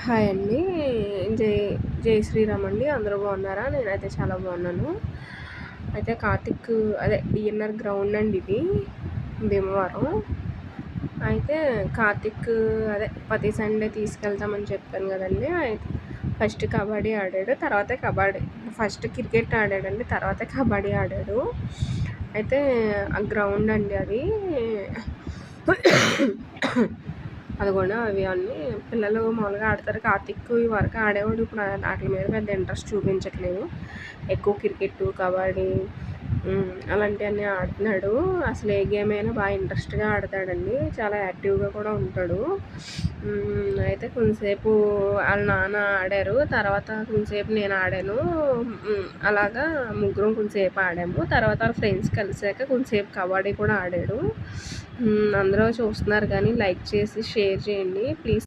Hi అండి. జై జై శ్రీరామ్ అండి. అందరూ బాగున్నారా? నేనైతే చాలా బాగున్నాను. అయితే కార్తిక్ అదే డిఎన్ఆర్ గ్రౌండ్ అండి ఇది భీమవరం. అయితే కార్తిక్ అదే ప్రతి సండే తీసుకెళ్తామని చెప్పాను కదండి. అయితే ఫస్ట్ కబడ్డీ ఆడాడు, ఫస్ట్ క్రికెట్ ఆడాడండి, తర్వాత కబడ్డీ ఆడాడు. అయితే ఆ గ్రౌండ్ అండి అది అది కూడా అవి అన్నీ పిల్లలు మామూలుగా ఆడతారు. కార్తిక్ ఈ వరకు ఆడేవాడు, ఇప్పుడు వాటి మీద పెద్ద ఇంట్రెస్ట్ చూపించట్లేదు. ఎక్కువ క్రికెట్, కబడ్డీ అలాంటివన్నీ ఆడుతున్నాడు. అసలు ఏ గేమ్ అయినా బాగా ఇంట్రెస్ట్గా ఆడతాడండి, చాలా యాక్టివ్గా కూడా ఉంటాడు. అయితే కొంతసేపు వాళ్ళ నాన్న ఆడారు, తర్వాత కొంతసేపు నేను ఆడాను. అలాగా ముగ్గురం కొంతసేపు ఆడాము. తర్వాత వాళ్ళ ఫ్రెండ్స్ కలిసాక కొంతసేపు కబడ్డీ కూడా ఆడాడు. అందరూ చూస్తున్నారు కానీ లైక్ చేసి షేర్ చేయండి ప్లీజ్.